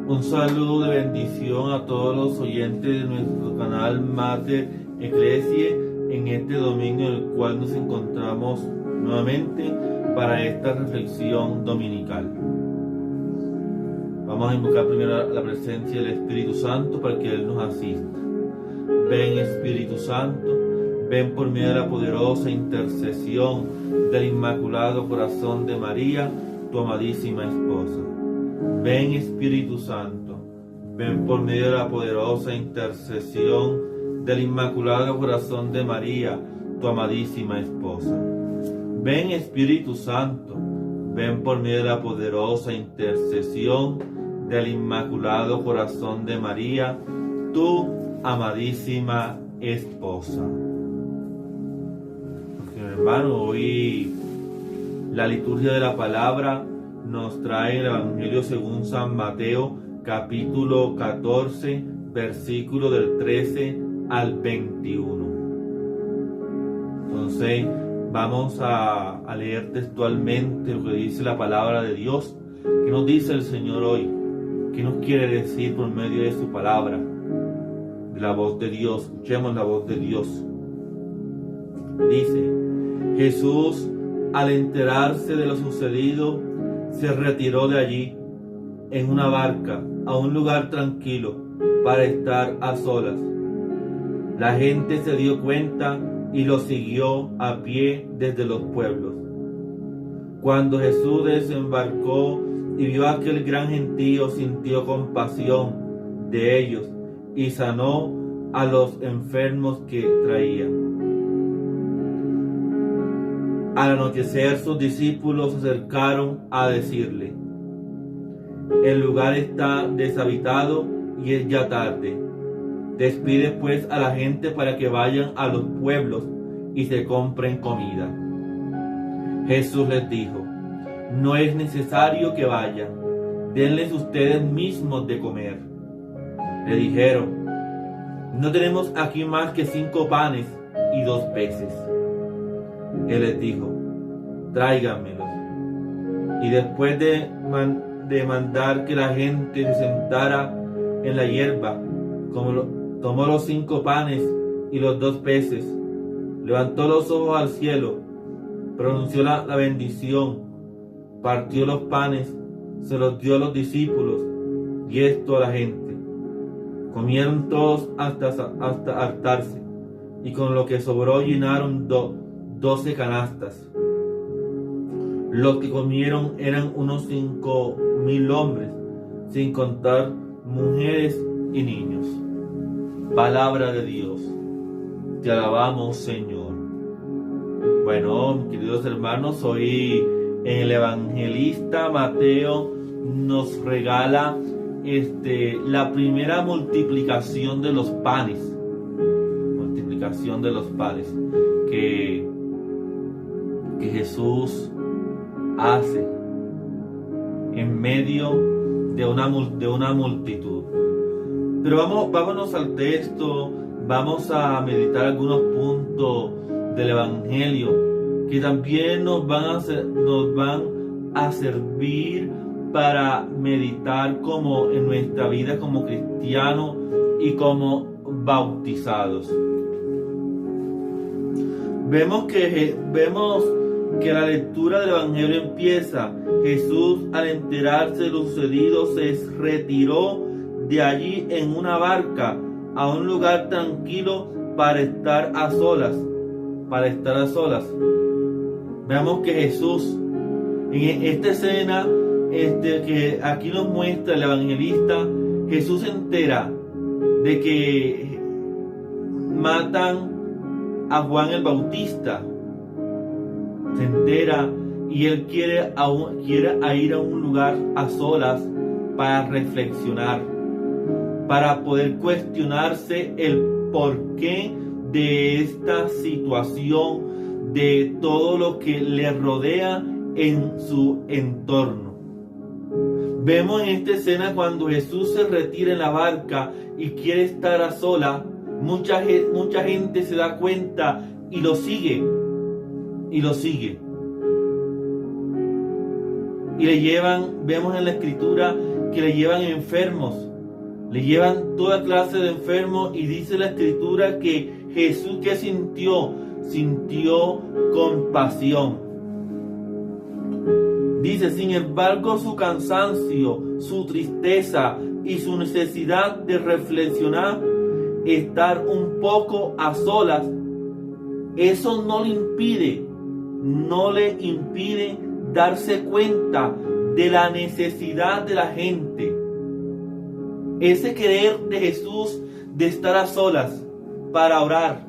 Un saludo de bendición a todos los oyentes de nuestro canal Mater Ecclesiae en este domingo en el cual nos encontramos nuevamente para esta reflexión dominical. Vamos a invocar primero la presencia del Espíritu Santo para que Él nos asista. Ven Espíritu Santo, ven por medio de la poderosa intercesión del Inmaculado Corazón de María, tu amadísima esposa. Ven Espíritu Santo, ven por medio de la poderosa intercesión del Inmaculado Corazón de María, tu amadísima esposa. Ven Espíritu Santo, ven por medio de la poderosa intercesión del Inmaculado Corazón de María, tu amadísima esposa. Hermano, hoy la liturgia de la palabra nos trae el Evangelio según San Mateo, capítulo 14, versículo del 13 al 21. Entonces, vamos a leer textualmente lo que dice la palabra de Dios. ¿Qué nos dice el Señor hoy? ¿Qué nos quiere decir por medio de su palabra? De la voz de Dios. Escuchemos la voz de Dios. Dice: Jesús, al enterarse de lo sucedido, se retiró de allí en una barca a un lugar tranquilo para estar a solas. La gente se dio cuenta y lo siguió a pie desde los pueblos. Cuando Jesús desembarcó y vio aquel gran gentío, sintió compasión de ellos y sanó a los enfermos que traía. Al anochecer, sus discípulos se acercaron a decirle: el lugar está deshabitado y es ya tarde. Despide pues a la gente para que vayan a los pueblos y se compren comida. Jesús les dijo: no es necesario que vayan, denles ustedes mismos de comer. Le dijeron: no tenemos aquí más que 5 panes y 2 peces. Él les dijo: tráiganmelos. Y después de mandar que la gente se sentara en la hierba, tomó los 5 panes y los 2 peces, levantó los ojos al cielo, pronunció la bendición, partió los panes, se los dio a los discípulos y esto a la gente. Comieron todos hasta hartarse, y con lo que sobró llenaron 12 canastas. Los que comieron eran unos 5,000 hombres, sin contar mujeres y niños. Palabra de Dios. Te alabamos, Señor. Bueno, queridos hermanos, hoy en el evangelista Mateo nos regala la primera multiplicación de los panes. Multiplicación de los panes que Jesús hace en medio de una multitud. Pero vámonos al texto, vamos a meditar algunos puntos del Evangelio que también nos van a servir para meditar como en nuestra vida como cristianos y como bautizados. Vemos que la lectura del Evangelio empieza: Jesús, al enterarse de lo sucedido, se retiró de allí en una barca a un lugar tranquilo para estar a solas. Veamos que Jesús, en esta escena que aquí nos muestra el evangelista, Jesús se entera de que matan a Juan el Bautista. Se entera y él quiere ir a un lugar a solas para reflexionar, para poder cuestionarse el porqué de esta situación, de todo lo que le rodea en su entorno. Vemos en esta escena cuando Jesús se retira en la barca y quiere estar a solas, mucha gente se da cuenta y lo sigue. Y le llevan, vemos en la escritura que le llevan enfermos, le llevan toda clase de enfermos, y dice la Escritura que Jesús, ¿qué sintió? Sintió compasión. Dice, sin embargo, su cansancio, su tristeza y su necesidad de reflexionar, estar un poco a solas, eso no le impide darse cuenta de la necesidad de la gente. Ese querer de Jesús de estar a solas para orar,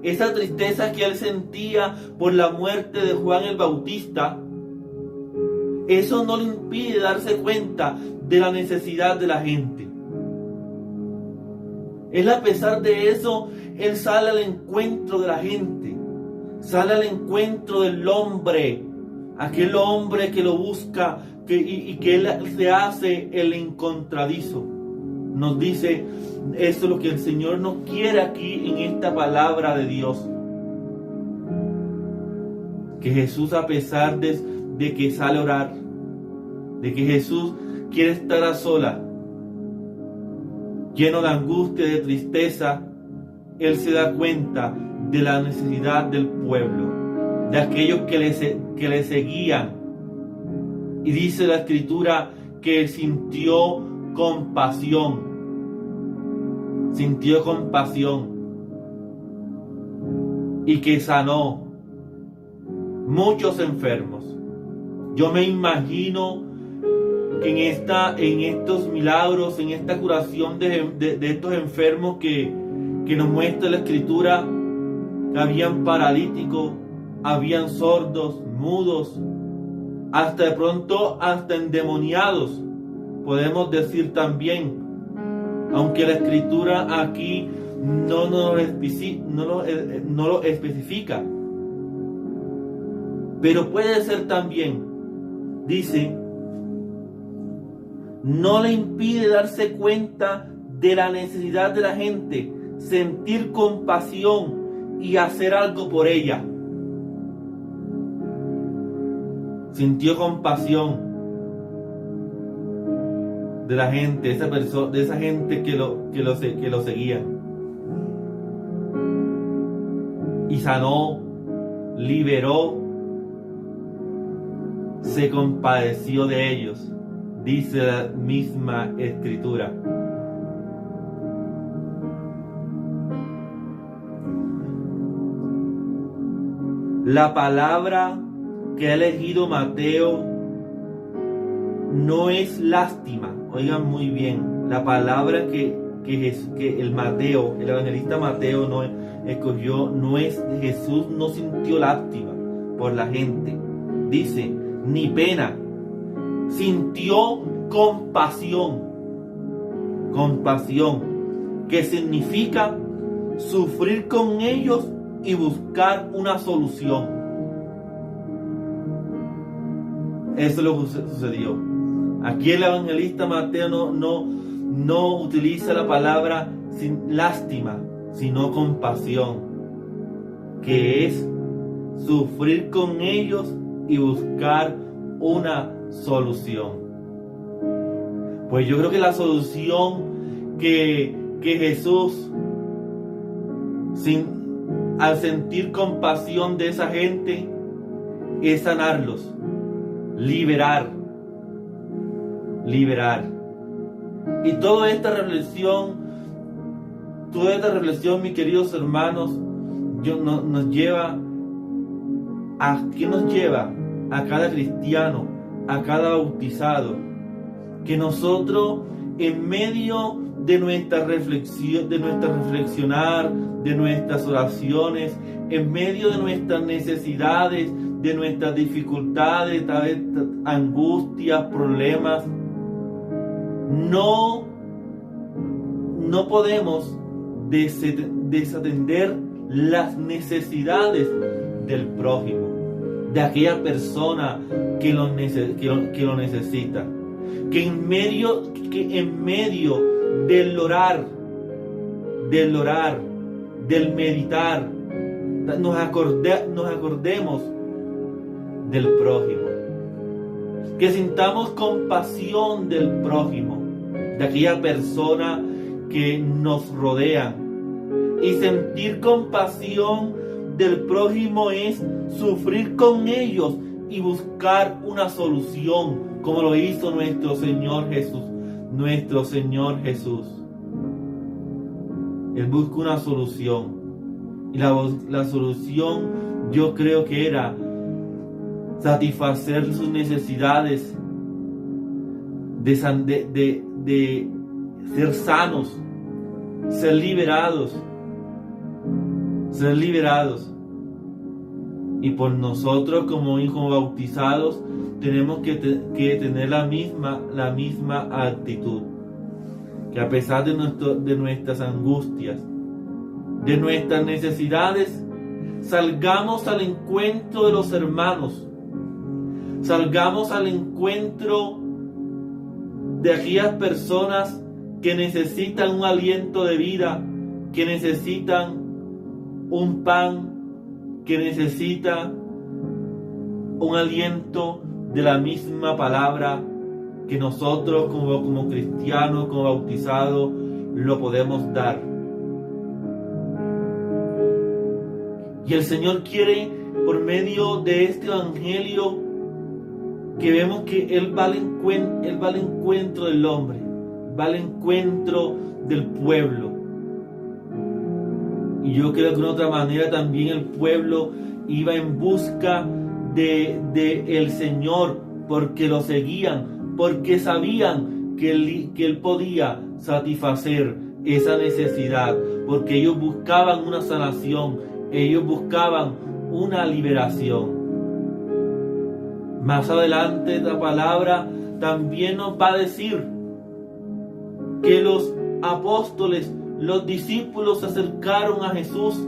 esa tristeza que él sentía por la muerte de Juan el Bautista, eso no le impide darse cuenta de la necesidad de la gente. Él, a pesar de eso, él sale al encuentro de la gente, sale al encuentro del hombre, aquel hombre que lo busca y que él se hace el encontradizo. Nos dice eso, lo que el Señor nos quiere aquí en esta palabra de Dios. Que Jesús, a pesar de que sale a orar, de que Jesús quiere estar a solas, lleno de angustia, de tristeza, él se da cuenta de la necesidad del pueblo, de aquellos que le seguían. Y dice la Escritura que sintió compasión, y que sanó muchos enfermos. Yo me imagino que en estos milagros, en esta curación de estos enfermos que nos muestra la Escritura, que habían paralíticos, habían sordos, mudos, hasta de pronto hasta endemoniados, podemos decir también, aunque la Escritura aquí no lo especifica. Pero puede ser también, dice, no le impide darse cuenta de la necesidad de la gente, sentir compasión y hacer algo por ella. Sintió compasión de la gente, de esa gente que lo seguía. Y sanó, liberó, se compadeció de ellos, dice la misma Escritura. La palabra que ha elegido Mateo no es lástima. Oigan muy bien, la palabra que el evangelista Mateo no escogió, no es, Jesús no sintió lástima por la gente, dice, ni pena, sintió compasión, que significa sufrir con ellos y buscar una solución. Eso es lo que sucedió. Aquí el evangelista Mateo no utiliza la palabra sin lástima, sino compasión, que es sufrir con ellos y buscar una solución. Pues yo creo que la solución que Jesús, al sentir compasión de esa gente, es sanarlos, liberar. Y toda esta reflexión, mis queridos hermanos, nos lleva a cada cristiano, a cada bautizado, que nosotros, en medio de nuestra reflexión, de nuestras oraciones, en medio de nuestras necesidades, de nuestras dificultades, angustias, problemas, no podemos desatender las necesidades del prójimo, de aquella persona que lo necesita. Que en medio del orar, del meditar, nos acordemos del prójimo. que sintamos compasión del prójimo, de aquella persona que nos rodea. Y sentir compasión del prójimo es sufrir con ellos y buscar una solución, como lo hizo nuestro Señor Jesús. Nuestro Señor Jesús. Él busca una solución. Y la solución, yo creo que era satisfacer sus necesidades de ser sanos, ser liberados. Y por nosotros como hijos bautizados tenemos que tener la misma actitud. Que a pesar de nuestras angustias, de nuestras necesidades, salgamos al encuentro de los hermanos. Salgamos al encuentro de aquellas personas que necesitan un aliento de vida, que necesitan un pan, que necesitan un aliento de la misma palabra que nosotros como cristianos, como bautizados, lo podemos dar. Y el Señor quiere, por medio de este evangelio, que vemos que Él va al encuentro del hombre, va al encuentro del pueblo. Y yo creo que de una otra manera también el pueblo iba en busca de el Señor, porque lo seguían, porque sabían que Él podía satisfacer esa necesidad, porque ellos buscaban una sanación, ellos buscaban una liberación. Más adelante la palabra también nos va a decir que los apóstoles, los discípulos se acercaron a Jesús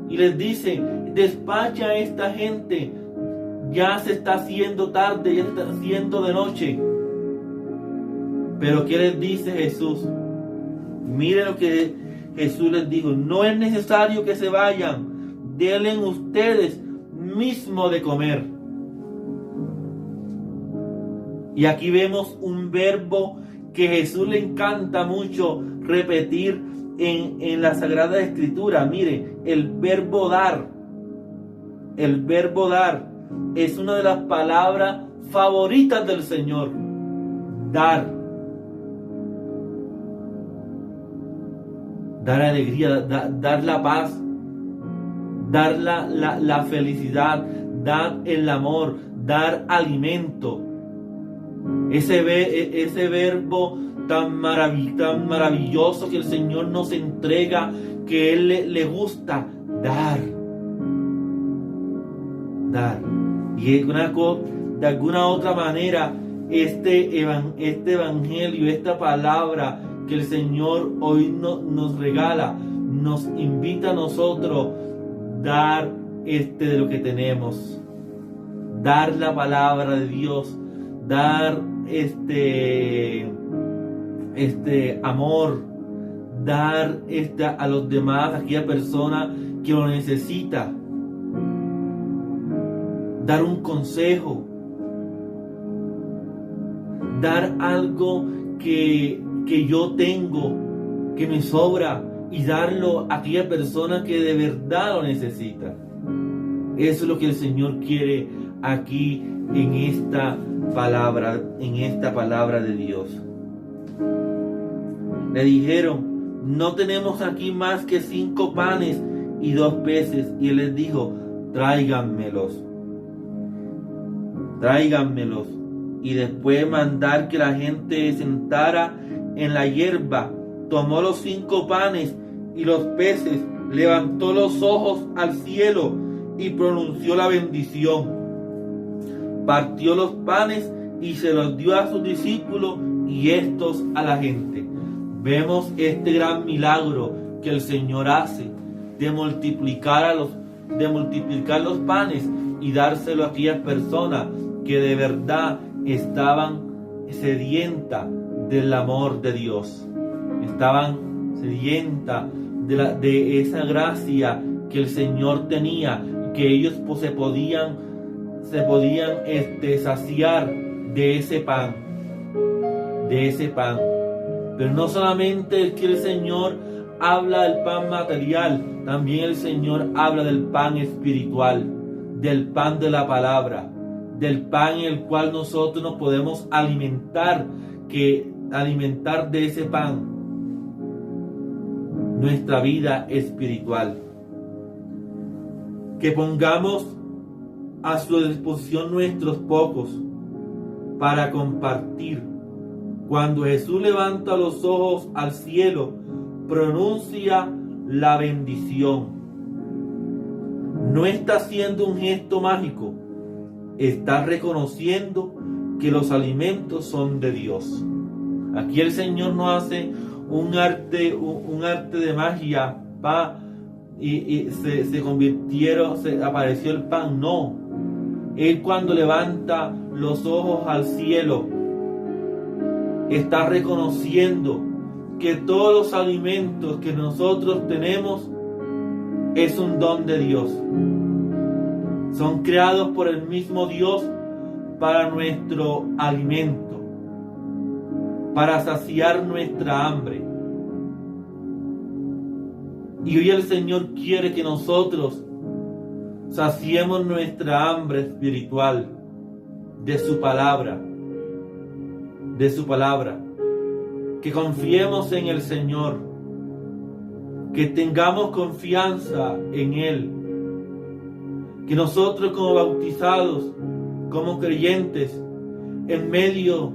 y les dicen: despacha a esta gente, ya se está haciendo tarde, ya se está haciendo de noche. Pero ¿qué les dice Jesús? Miren lo que Jesús les dijo: no es necesario que se vayan, denle ustedes mismo de comer. Y aquí vemos un verbo que Jesús le encanta mucho repetir en la Sagrada Escritura. Mire, el verbo dar. El verbo dar es una de las palabras favoritas del Señor. Dar. Dar alegría, dar la paz, dar la felicidad, dar el amor, dar alimento. Ese verbo tan maravilloso que el Señor nos entrega, que Él le gusta dar. Y de alguna otra manera, este evangelio, esta palabra que el Señor hoy nos regala, nos invita a nosotros dar de lo que tenemos, dar la palabra de Dios, dar amor, dar a los demás, a aquella persona que lo necesita, dar un consejo, dar algo que yo tengo, que me sobra, y darlo a aquella persona que de verdad lo necesita. Eso es lo que el Señor quiere aquí en esta palabra de Dios. Le dijeron: no tenemos aquí más que 5 panes y 2 peces. Y Él les dijo: tráiganmelos. Y después de mandar que la gente se sentara en la hierba, tomó los 5 panes y los peces, levantó los ojos al cielo y pronunció la bendición. Partió los panes y se los dio a sus discípulos y estos a la gente. Vemos este gran milagro que el Señor hace de multiplicar los panes y dárselo a aquellas personas que de verdad estaban sedientas del amor de Dios. Estaban sedientas de esa gracia que el Señor tenía, que ellos se podían saciar de ese pan, Pero no solamente es que el Señor habla del pan material, también el Señor habla del pan espiritual, del pan de la palabra, del pan en el cual nosotros nos podemos alimentar de ese pan nuestra vida espiritual. Que pongamos a su disposición nuestros pocos para compartir. Cuando Jesús levanta los ojos al cielo, pronuncia la bendición. No está haciendo un gesto mágico, está reconociendo que los alimentos son de Dios. Aquí el Señor no hace un arte de magia, y apareció el pan. No, Él cuando levanta los ojos al cielo, está reconociendo que todos los alimentos que nosotros tenemos es un don de Dios. Son creados por el mismo Dios para nuestro alimento, para saciar nuestra hambre. Y hoy el Señor quiere que nosotros saciemos nuestra hambre espiritual de su palabra, que confiemos en el Señor, que tengamos confianza en Él, que nosotros como bautizados, como creyentes, en medio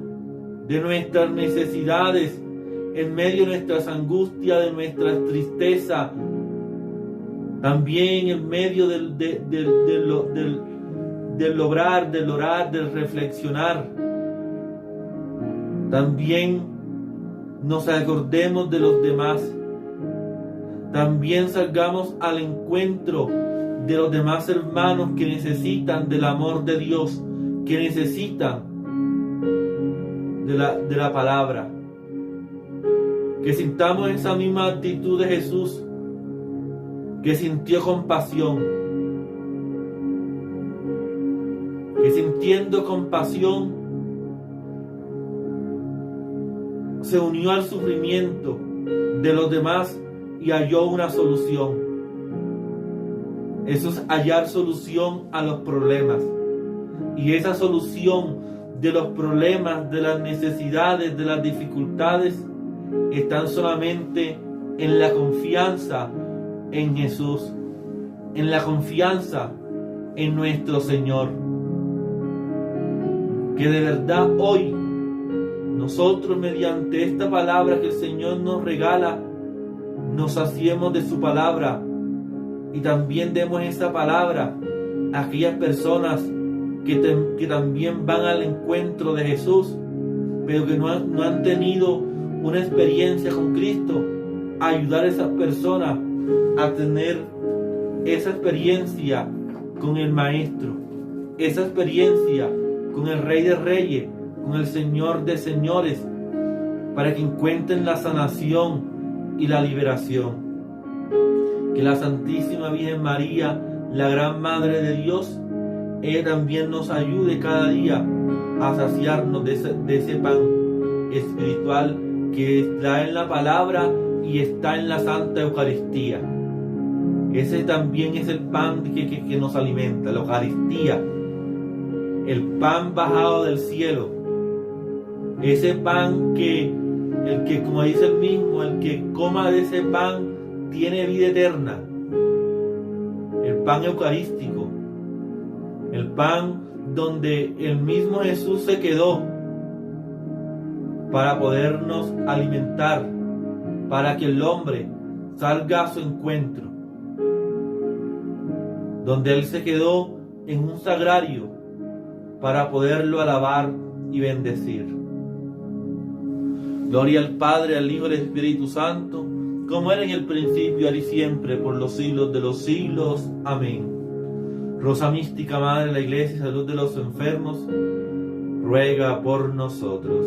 de nuestras necesidades, en medio de nuestras angustias, de nuestras tristezas, también en medio del orar, del reflexionar, también nos acordemos de los demás, también salgamos al encuentro de los demás hermanos que necesitan del amor de Dios, que necesitan de la palabra. Que sintamos esa misma actitud de Jesús, que sintió compasión, que sintiendo compasión se unió al sufrimiento de los demás y halló una solución. Eso es hallar solución a los problemas. Y esa solución de los problemas, de las necesidades, de las dificultades, están solamente en la confianza en Jesús, en la confianza en nuestro Señor. Que de verdad hoy nosotros, mediante esta palabra que el Señor nos regala, nos saciemos de su palabra y también demos esa palabra a aquellas personas que también van al encuentro de Jesús, pero que no han tenido una experiencia con Cristo. Ayudar a esas personas a tener esa experiencia con el Maestro, esa experiencia con el Rey de Reyes, con el Señor de Señores, para que encuentren la sanación y la liberación. Que la Santísima Virgen María, la gran Madre de Dios, ella también nos ayude cada día a saciarnos de ese pan espiritual que está en la palabra y está en la Santa Eucaristía. Ese también es el pan que nos alimenta, la Eucaristía, el pan bajado del cielo, ese pan el que, como dice el mismo, el que coma de ese pan tiene vida eterna. El pan eucarístico, el pan donde el mismo Jesús se quedó para podernos alimentar, para que el hombre salga a su encuentro, donde Él se quedó en un sagrario para poderlo alabar y bendecir. Gloria al Padre, al Hijo y al Espíritu Santo, como era en el principio, ahora y siempre, por los siglos de los siglos. Amén. Rosa mística, Madre de la Iglesia y Salud de los enfermos, ruega por nosotros.